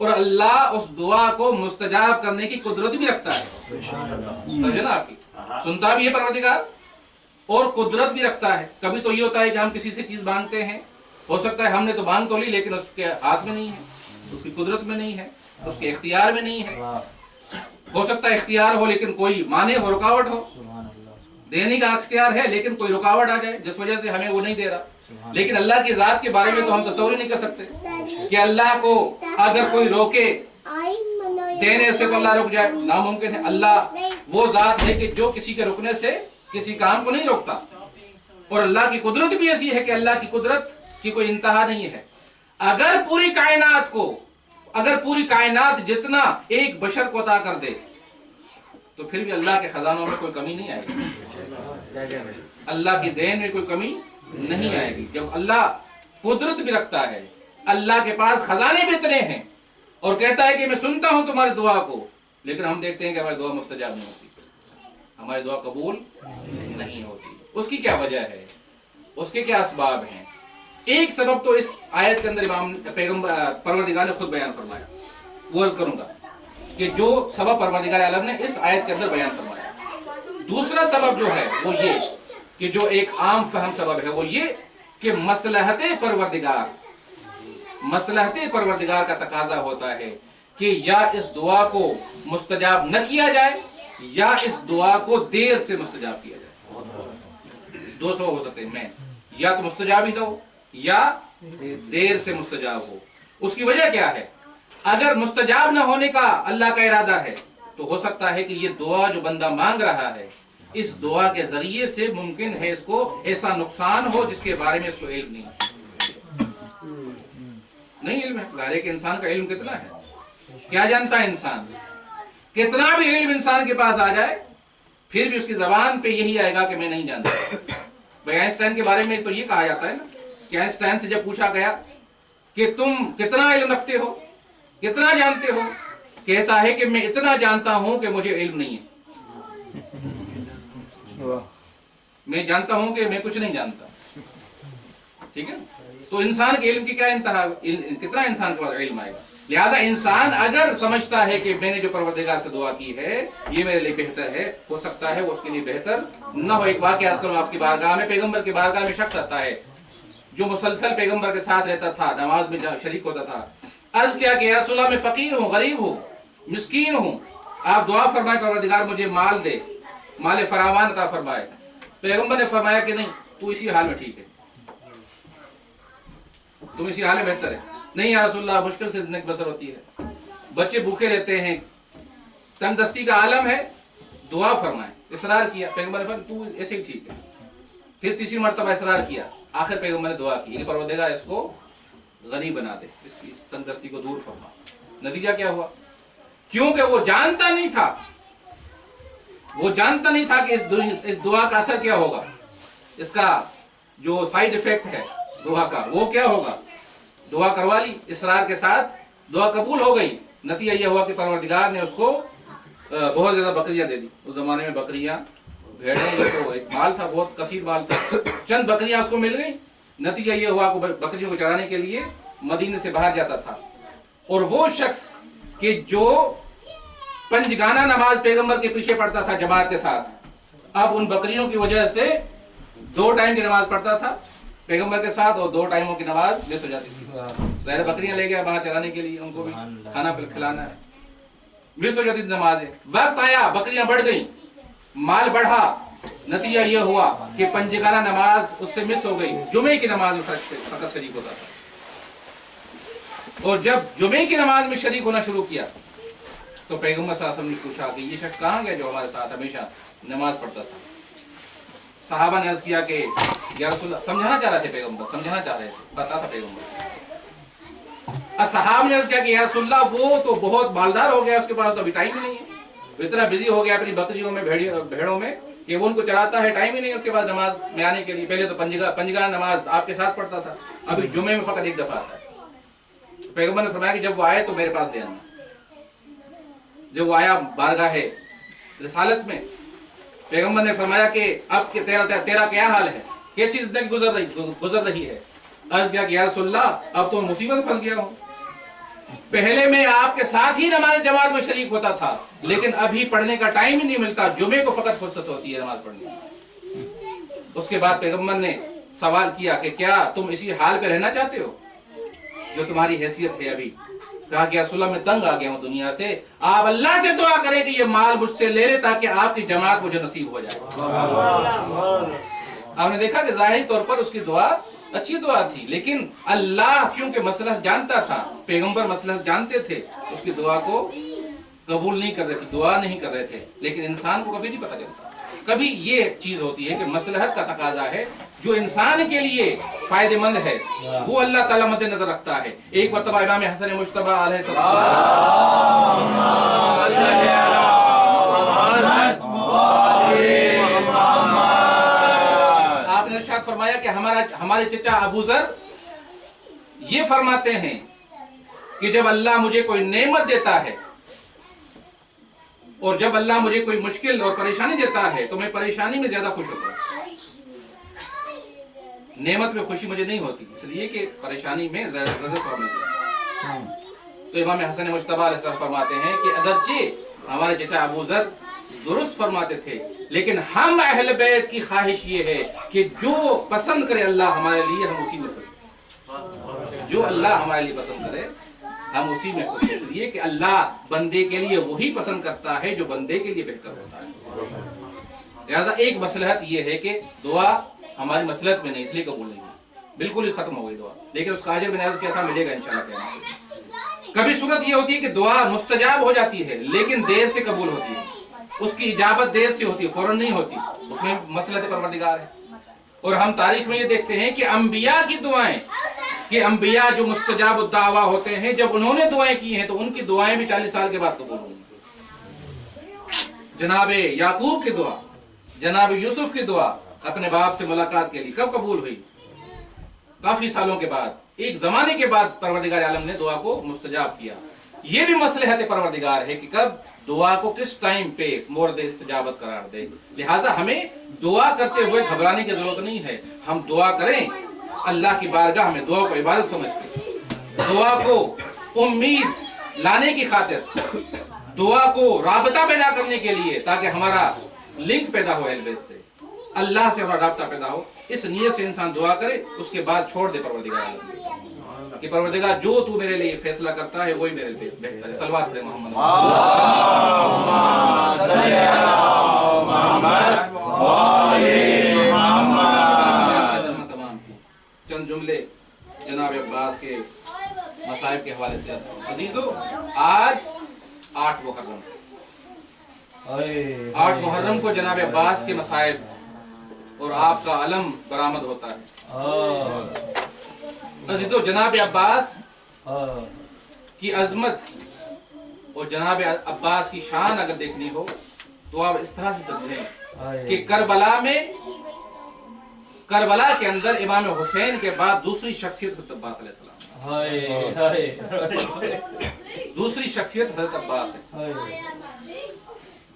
और अल्लाह उस दुआ को मुस्तजाब करने की कुदरत भी रखता है। समझे ना आपकी, सुनता भी है परवरदिगार और कुदरत भी रखता है। कभी तो ये होता है कि हम किसी से चीज मांगते हैं, हो सकता है हमने तो मांग तो ली लेकिन उसके हाथ में नहीं है, उसकी कुदरत में नहीं है, उसके इख्तियार में नहीं है। हो सकता है इख्तियार हो लेकिन कोई माने हो, रुकावट हो, देने का इख्तियार है लेकिन कोई रुकावट आ जाए जिस वजह से हमें वो नहीं दे रहा। लेकिन अल्लाह की जात के बारे में तो हम तस्वीर नहीं कर सकते कि अल्लाह को अगर कोई रोके देने से तो अल्लाह रुक जाए, नामुमकिन है। अल्लाह वो जात है कि जो किसी के रुकने से किसी काम को नहीं रोकता, और अल्लाह की कुदरत भी ऐसी है कि अल्लाह की कुदरत की कोई इंतहा नहीं है। अगर पूरी कायनात जितना एक बशर को अता कर दे तो फिर भी अल्लाह के खजानों में कोई कमी नहीं आएगी, अल्लाह की देन में कोई कमी नहीं आएगी। जब अल्लाह कुदरत भी रखता है, अल्लाह के पास खजाने भी इतने हैं, और कहता है कि मैं सुनता हूं तुम्हारी दुआ को, लेकिन हम देखते हैं कि हमारी दुआ मुस्तजाब नहीं होती, हमारी दुआ कबूल नहीं होती। उसकी क्या वजह है, उसके क्या असबाब हैं? एक सबब तो इस आयत के अंदर इमाम पैगंबर परवरदिगार ने खुद बयान फरमाया, वो अर्ज करूंगा कि जो सबब परवरदिगार आलम ने इस आयत के अंदर बयान फरमाया। दूसरा सबब जो है वो ये कि जो एक आम फहम सबब है वो ये कि मसलहते परवरदिगार का तकाजा होता है कि या इस दुआ को मुस्तजाब न किया जाए या इस दुआ को देर से मुस्तजाब किया जाए। दो सबब हो सकते हैं, मैं या तो मुस्तजाब ही दो या देर से मुस्तजाब हो। उसकी वजह क्या है? अगर मुस्तजाब न होने का अल्लाह का इरादा है तो हो सकता है कि ये दुआ जो बंदा मांग रहा है, इस दुआ के जरिए से मुमकिन है इसको ऐसा नुकसान हो जिसके बारे में इसको इल्म नहीं इल्म है। गारे के इंसान का इल्म कितना है, क्या जानता है इंसान? कितना भी इल्म इंसान के पास आ जाए फिर भी उसकी जबान पे यही आएगा कि मैं नहीं जानता। भाई आइंस्टाइन के बारे में तो ये कहा जाता है ना कि आइंस्टाइन से जब पूछा गया कि तुम कितना इल्म रखते हो, कितना जानते हो, कहता है कि मैं इतना जानता हूं कि मुझे इल्म नहीं है। मैं जानता हूं कि मैं कुछ नहीं जानता। ठीक है, तो इंसान के इल्म की क्या इंतहा, कितना इंसान के पास इल्म आएगा। लिहाजा इंसान अगर समझता है कि मैंने जो परवरदिगार से दुआ की है ये मेरे लिए बेहतर है, हो सकता है वो उसके लिए बेहतर न हो। एक वाक़या अर्ज़ करूं आपकी बारगाह में, पैगंबर की बारगाह में शख्स आता है जो मुसलसल पैगंबर के साथ रहता था, नमाज में शरीक होता था। अर्ज किया कि या रसूल अल्लाह, मैं फकीर हूँ, गरीब हूँ, मिस्कीन हूँ, आप दुआ फरमाए परवरदिगार मुझे माल दे, माल फरावान अता फरमाए। पैगंबर ने फरमाया कि नहीं, तू इसी हाल में ठीक है, तुम इसी हाल में बेहतर है। नहीं या रसूलल्लाह, मुश्किल से जिंदगी बसर होती है, बच्चे भूखे रहते हैं, तंगदस्ती का आलम है, दुआ फरमाए। इसरार किया, पैगंबर ने फरमाया तू ऐसे ही ठीक है। फिर तीसरी मरतबा इसरार किया, आखिर पैगंबर ने दुआ की कि परवरदिगार इसको गनी बना दे, इसकी तंगदस्ती को दूर फरमा। नतीजा क्या हुआ? क्योंकि वो जानता नहीं था कि इस दुआ का असर क्या होगा, इसका जो साइड इफेक्ट है दुआ का वो क्या होगा। दुआ करवा ली, इसरार के साथ दुआ कबूल हो गई। नतीजा यह हुआ कि परवरदिगार ने उसको बहुत ज्यादा बकरियां दे दी। उस जमाने में बकरियां, भेड़ें तो एक माल था, बहुत कसीर माल था, चंद बकरियां उसको मिल गई। नतीजा यह हुआ कि बकरियों को चराने के लिए मदीने से बाहर जाता था, और वो शख्स कि जो पंजगाना नमाज पैगंबर के पीछे पढ़ता था जमात के साथ, अब उन बकरियों की वजह से 2 टाइम की नमाज पढ़ता था पैगंबर के साथ, और 2 टाइमों की नमाज मिस हो जाती थी। ज़ाहिर बकरियां ले गया बाहर चराने के लिए, उनको भी खाना खिलाना है, मिस हो जाती थी नमाजें। वक्त आया, बकरियां बढ़ गई, माल बढ़ा, नतीजा यह हुआ कि पंजगाना नमाज उससे मिस हो गई, जुमे की नमाज में फकत शरीक होता था। और जब जुमे की नमाज में शरीक होना शुरू किया तो पैगंबर सल्लल्लाहु अलैहि वसल्लम ने पूछा कि ये शख्स कहाँ गया जो हमारे साथ हमेशा नमाज पढ़ता था। सहाबा ने अर्ज किया कि या रसूलल्लाह, समझाना चाह रहे थे पैगंबर, समझाना चाह रहे थे, पता था पैगंबर। असहाब ने अर्ज किया कि या रसूलल्लाह, वो तो बहुत मालदार हो गया, उसके पास तो अभी टाइम नहीं है, वो इतना बिजी हो गया अपनी बकरियों में, भेड़ों में کہ وہ उनको चलाता है, टाइम ही नहीं उसके बाद नमाज में आने के लिए। पहले तो पंजगा नमाज आपके साथ पढ़ता था, अभी जुमे में फकत एक दफा आता है। पैगंबर ने फरमाया कि जब वो आए तो मेरे पास ले आना। जब वो आया बारगाह रिसालत में, पैगंबर ने फरमाया कि अब कि तेरा क्या हाल है, कैसी जिंदगी गुजर रही है। अर्ज किया कि या रसूलल्लाह अब तो मुसीबत फंस गया हूँ। पहले मैं आपके साथ ही नमाज जमात में शरीक होता था, लेकिन अभी पढ़ने का टाइम ही नहीं मिलता, जुमे को फकत फुर्सत होती है नमाज पढ़ने की। उसके बाद पैगंबर ने सवाल किया कि क्या तुम इसी हाल पे रहना चाहते हो जो तुम्हारी हैसियत है अभी। कहा कि या रसूलल्लाह मैं तंग आ गया हूँ दुनिया से, आप अल्लाह से दुआ करें कि ये माल मुझसे ले ले ताकि आपकी जमात मुझे नसीब हो जाए। आपने देखा कि जाहिरी तौर पर उसकी दुआ अच्छी दुआ थी, लेकिन अल्लाह क्योंकि मसलह जानता था, पैगंबर मसलह जानते थे, उसकी दुआ को कबूल नहीं कर रहे थे, दुआ नहीं कर रहे थे। लेकिन इंसान को कभी नहीं पता चलता। कभी ये चीज होती है कि मसलहत का तकाजा है, जो इंसान के लिए फायदेमंद है वो अल्लाह ताला मद्देनजर रखता है। एक मरतबा इमाम हसन मुश्तबा आपने इरशाद फरमाया कि हमारे चचा अबू ज़र ये फरमाते हैं कि जब अल्लाह मुझे कोई नेमत देता है और जब अल्लाह मुझे कोई मुश्किल और परेशानी देता है तो मैं परेशानी में ज्यादा खुश होता हूँ, नेमत में खुशी मुझे नहीं होती, इसलिए कि परेशानी में ज्यादा मिलती है। तो इमाम हसन मुश्तबा अलैहि फरमाते हैं कि अगरचे हमारे चचा अबू ज़र दुरुस्त फरमाते थे, लेकिन हम अहले बैत की ख्वाहिश ये है कि जो पसंद करे अल्लाह हमारे लिए हम उसी में करें, जो अल्लाह हमारे लिए पसंद करे हम उसी में खुश। इसलिए कि अल्लाह बंदे के लिए वही पसंद करता है जो बंदे के लिए बेहतर होता है। लिहाजा एक मसलहत ये है कि दुआ हमारी मसलहत में नहीं, इसलिए कबूल नहीं हुई, बिल्कुल ही खत्म हो गई दुआ, लेकिन उसका अजर मैंने अर्ज किया था मिलेगा इंशाअल्लाह। कभी सूरत ये होती है कि दुआ मुस्तजाब हो जाती है लेकिन देर से कबूल होती है, उसकी इजाबत देर से होती है, फौरन नहीं होती, उसमें मसलहत परवरदिगार है। और हम तारीख में ये देखते हैं कि अंबिया की दुआएं, कि अंबिया जो मुस्तजाब दावा होते हैं, जब उन्होंने दुआएं की हैं तो उनकी दुआएं भी 40 साल के बाद कबूल हुई। जनाबे याकूब की दुआ, जनाब यूसुफ की दुआ अपने बाप से मुलाकात के लिए कब कबूल हुई? काफी सालों के बाद, एक जमाने के बाद परवरदिगार आलम ने दुआ को मुस्तजाब किया। ये भी मसलहत परवरदिगार है कि कब दुआ को किस टाइम पे मोरद इस्तजाबत करार दे। लिहाजा हमें दुआ करते हुए घबराने की जरूरत नहीं है, हम दुआ करें अल्लाह की बारगाह में, दुआ को इबादत समझते, दुआ को उम्मीद लाने की खातिर, दुआ को राबता पैदा करने के लिए, ताकि हमारा लिंक पैदा हो अहल-ए-बैत से, अल्लाह से हमारा राबता पैदा हो। इस नीयत से इंसान दुआ करे, उसके बाद छोड़ दे परवरदिगार कि परवरदिगार जो तू मेरे लिए फैसला करता है वही मेरे लिए बेहतर है। सलवात पढ़े मोहम्मद चंद जुमले जनाब अब्बास के मसाइब के हवाले से। अजीजों, आज 8 मुहर्रम को जनाब अब्बास के मसाइब और आपका अलम बरामद होता है। अजीजों, जनाब अब्बास की अजमत और जनाब अब्बास की शान अगर देखनी हो तो आप इस तरह से समझें कि करबला के अंदर इमाम हुसैन के बाद दूसरी शख्सियत हज़रत अब्बास अलैहिस्सलाम, दूसरी शख्सियत हज़रत अब्बास है।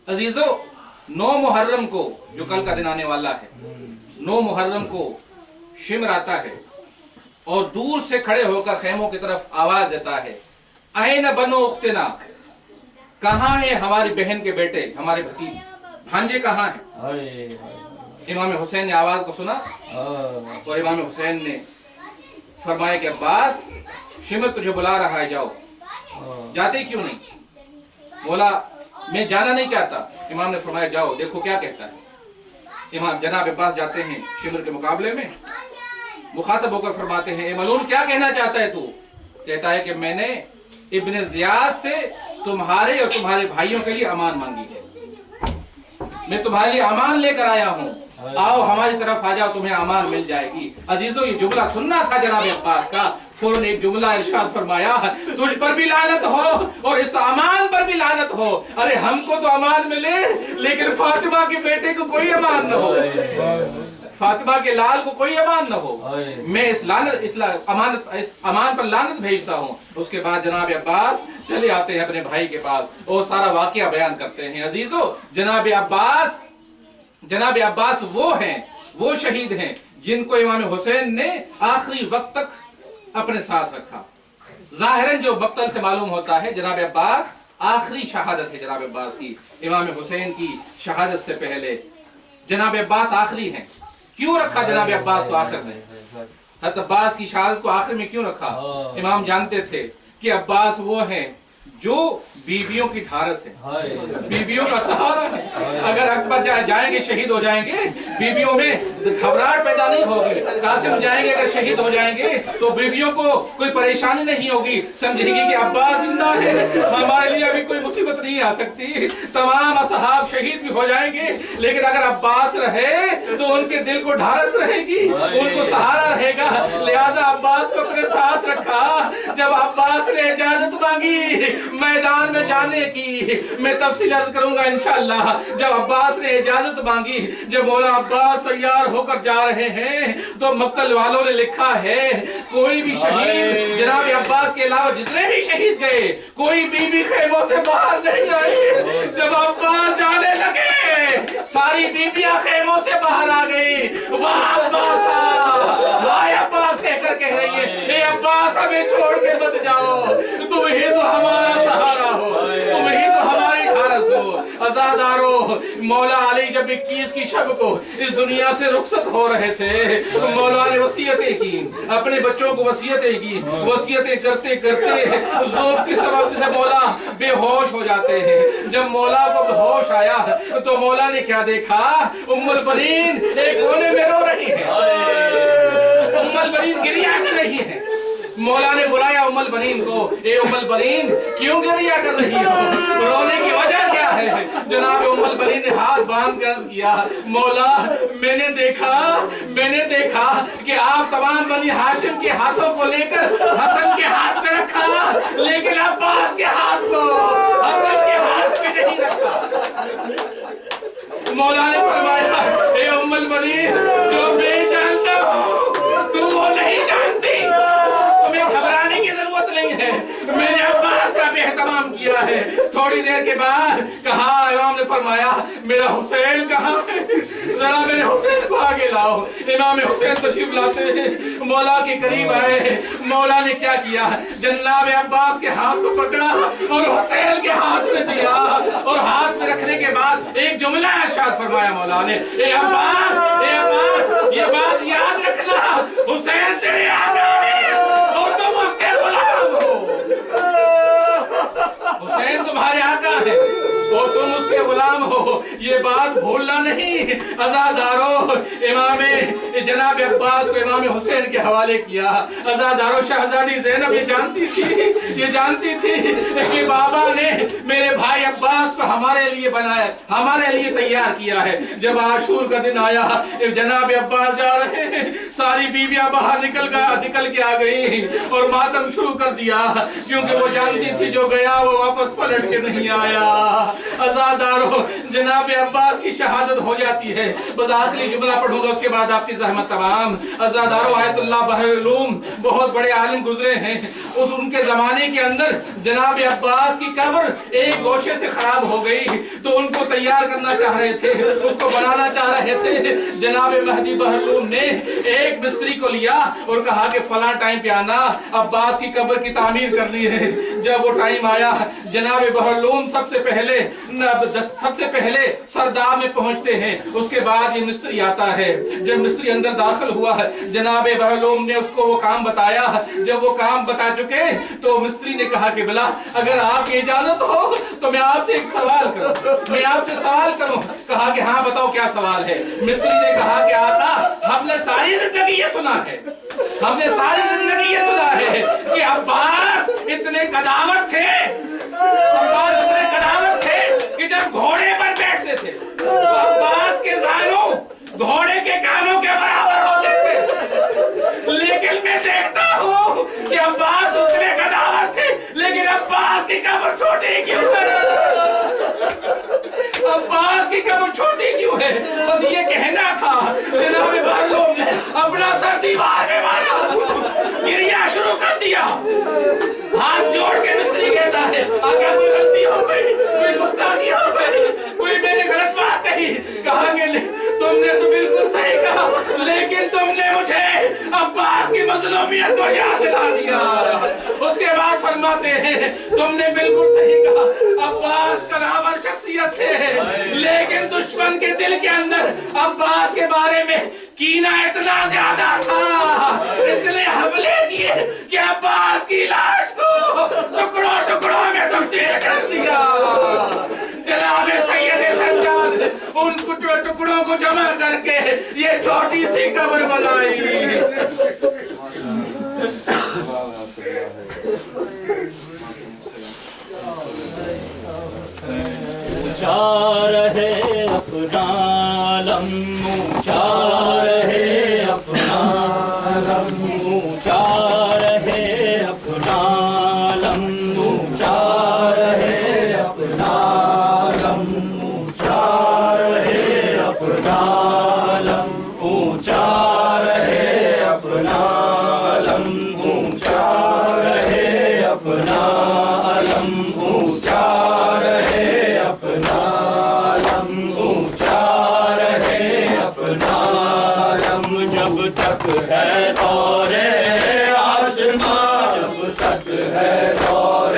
अजीजों, 9 मुहर्रम को, जो कल का दिन आने वाला है, 9 मुहर्रम को शिमर आता है और दूर से खड़े होकर खेमों की तरफ आवाज देता है, ऐन बनो उख्तना, कहाँ है हमारी बहन के बेटे, हमारे भतीजे, भांजे कहाँ हैं? इमाम हुसैन ने आवाज को सुना और इमाम हुसैन ने फरमाया कि अब्बास, शिमर तुझे बुला रहा है, जाओ। जाते क्यों नहीं? बोला मैं जाना नहीं चाहता। इमाम ने फरमाया जाओ, देखो क्या कहता है। इमाम जनाब अब्बास जाते हैं शिमर के मुकाबले में, मुखातब होकर फरमाते हैं, ए मलून क्या कहना चाहता है तू? कहता है कि मैंने इब्ने ज़ियाद से तुम्हारे और तुम्हारे भाइयों के लिए अमान मांगी है, मैं तुम्हारे लिए अमान लेकर आया हूँ, आओ हमारी तरफ आ जाओ, तुम्हें अमान मिल जाएगी। अजीजों, ये जुमला सुनना था जनाब अब्बास का, फौरन एक जुमला इरशाद फरमाया, तुझ पर भी लानत हो और इस अमान पर भी लानत हो। अरे हमको तो अमान मिले लेकिन फातिमा के बेटे को कोई अमान न हो, फातिमा के लाल को कोई अमान न हो। मैं इस अमान पर लानत भेजता हूँ। उसके बाद जनाब अब्बास चले आते हैं अपने भाई के पास और सारा वाकया बयान करते हैं। अजीजों, जनाब अब्बास वो शहीद हैं जिनको इमाम हुसैन ने आखिरी वक्त तक अपने साथ रखा। जाहिरन जो मक्तल से मालूम होता है, जनाब अब्बास आखिरी शहादत है जनाब अब्बास की। इमाम हुसैन की शहादत से पहले जनाब अब्बास आखिरी हैं। क्यों रखा जनाब अब्बास को आखिर में? हज़रत अब्बास की शहादत को आखिर में क्यों रखा? इमाम जानते थे कि अब्बास वो हैं जो बीबियों की ढारस है, बीबियों का सहारा है। अगर अकबर जाएंगे शहीद हो जाएंगे, बीबियों में घबराहट पैदा नहीं होगी। कासिम जाएंगे अगर शहीद हो जाएंगे तो बीबियों को कोई परेशानी नहीं होगी, समझेगी कि अब्बास जिंदा है, हमारे लिए अभी कोई मुसीबत नहीं आ सकती। तमाम असहाब शहीद भी हो जाएंगे लेकिन अगर अब्बास रहे तो उनके दिल को ढारस रहेगी, उनको सहारा रहेगा। लिहाजा अब्बास को अपने साथ रखा। जब अब्बास ने इजाजत मांगी मैदान में जाने की, मैं तफसील अर्ज करूंगा इंशाअल्लाह। जब अब्बास ने इजाजत मांगी, जब मौला अब्बास तैयार होकर जा रहे हैं तो मक्तल वालों ने लिखा है, कोई भी शहीद जनाब अब्बास के अलावा जितने भी शहीद गए, कोई बीबी खेमों से बाहर नहीं आई। जब अब्बास जाने लगे सारी बीबियां खेमों से बाहर आ गई। वाह अब्बास, वाह अब्बास कहकर कह रही है, ए अब्बास हमें छोड़ के मत जाओ, तुम ही तो हमारा सहारा हो, तुम ही तो हमारी ढारस हो। अज़ादारो, मौला अली जब 21 की शब को इस दुनिया से रुखसत हो रहे थे, मौला ने वसीयतें की, अपने बच्चों को वसीयतें की। वसीयतें करते करते ज़ौफ़ की सबब से मौला बेहोश हो जाते हैं। जब मौला को होश आया तो मौला ने क्या देखा? उम्मुल बनीन एक कोने में रो रही है, उम्मुल बनीन गिरिया कर रही है। मौला ने बुलाया उम्मुल बनीन को, ए उम्मुल बनीन क्यों गिरिया कर रही हो, रोने की वजह क्या है? जनाब उम्मुल बनीन ने हाथ बांध कर अर्ज किया, मौला मैंने देखा कि आप तमाम बनी हाशिम के हाथों को लेकर हसन के हाथ पे रखा, लेकिन अब्बास के हाथ को हसन के हाथ पे नहीं रखा। मौला ने फरमाया, ए उम्मुल बनीन जो मैं जानता हूँ तू वो नहीं जानती, तुम्हें घबराने की जरूरत नहीं है, मैंने अब्बास का भी एहतमाम किया है। थोड़ी देर के बाद कहा, इमाम ने फरमाया, मेरा हुसैन कहाँ है, जरा मेरे हुसैन को आगे लाओ। इमाम हुसैन तशरीफ लाते हैं, मौला के करीब आए। मौला ने क्या किया? जनाब अब्बास के हाथ को पकड़ा और हुसैन के हाथ में दिया, और हाथ में रखने के बाद एक जुमला इरशाद फरमाया मौला ने, ए अब्बास ये बात याद रखना, हुसैन तेरे आका है और तुम उसके गुलाम हो। हुसैन तुम्हारे आका है और तुम उसके गुलाम हो, ये बात भूलना नहीं। अज़ादारो, इमाम जनाब अब्बास को इमाम हुसैन के हवाले किया। अज़ादारो, शहजादी ज़ैनब ये जानती थी कि बाबा ने मेरे भाई अब्बास को हमारे लिए बनाया, हमारे लिए तैयार किया है। जब आशूर का दिन आया, जनाब अब्बास जा रहे हैं, सारी बीवियां बाहर निकल के आ गई और मातम शुरू कर दिया, क्योंकि वो जानती थी जो गया वो वापस पलट के नहीं आया। अज़ादारो, जनाब अब्बास की शहादत हो जाती है। बस आखिरी जुमला पढ़ूंगा, उसके बाद आपकी ज़हमत तमाम। अज़ादारो, आयतुल्लाह बहरुलूम बहुत बड़े आलिम गुजरे हैं। उनके जमाने के अंदर जनाब अब्बास की कब्र एक गोशे से खराब हो गई, तो उनको तैयार करना चाह रहे थे, उसको बनाना चाह रहे थे। जनाब महदी बहरुलूम ने एक मिस्त्री को लिया और कहा कि फला टाइम पे आना, अब्बास की कब्र की तामीर करनी है। जब वो टाइम आया, जनाब बहरुलूम सबसे पहले सरदार में पहुंचते हैं, उसके बाद ये मिस्त्री आता है। जब मिस्त्री अंदर दाखिल हुआ, जनाब बहरुलूम ने उसको वो काम बताया। जब वो काम बता चुके तो मिस्त्री ने कहा कि भला अगर आपकी इजाजत हो तो मैं आपसे एक सवाल करूं। कहा कि हाँ बताओ क्या सवाल है। मिस्त्री ने कहा कि आका, हमने सारी जिंदगी ये सुना है कि अब्बास इतने कदावर थे कि जब घोड़े पर बैठते थे तो अब्बास के जानू घोड़े के कानों के बराबर होते थे, लेकिन मैं देखता हूँ कि ہے، بس یہ کہنا تھا جناب بارلو نے اپنا سر دیوار میں مارا، گریا شروع کر دیا، ہاتھ جوڑ کے مستری کہتا ہے آقا کوئی غلطی ہو گئی، کوئی گستاخی ہو گئی، کوئی میں نے غلط بات کہی، کہا کہ تم نے تو بالکل صحیح کہا، لیکن تم نے مجھے عباس کی مظلومیت کو یاد دلا دیا۔ اس کے بعد فرماتے ہیں تم نے بالکل صحیح کہا، عباس کلاور شخصیت ہے، لیکن دشمن کے دل کے اندر عباس کے بارے میں کینہ اتنا زیادہ تھا، اتنے حملے کیے کہ عباس کی لاش کو ٹکڑوں ٹکڑوں میں تبدیل کر دیا۔ جناب سید سجاد ان ٹکڑوں کو جمع کر کے یہ چھوٹی سی قبر بنائی۔ اونچا رہے اپنا علم، اونچا رہے اپنا علم، اونچا رہے اپنا علم، اونچا رہے اپنا علم، اونچا رہے اپنا علم، اونچا رہے اپنا علم، اونچا رہے اپنا علم، اونچا رہے اپنا علم، اونچا رہے اپنا علم، جب تک ہے دور آسمان، جب تک ہے دور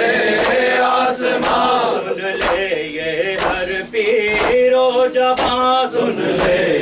آسمان، سن لے یہ ہر پیر و جوان، سن لے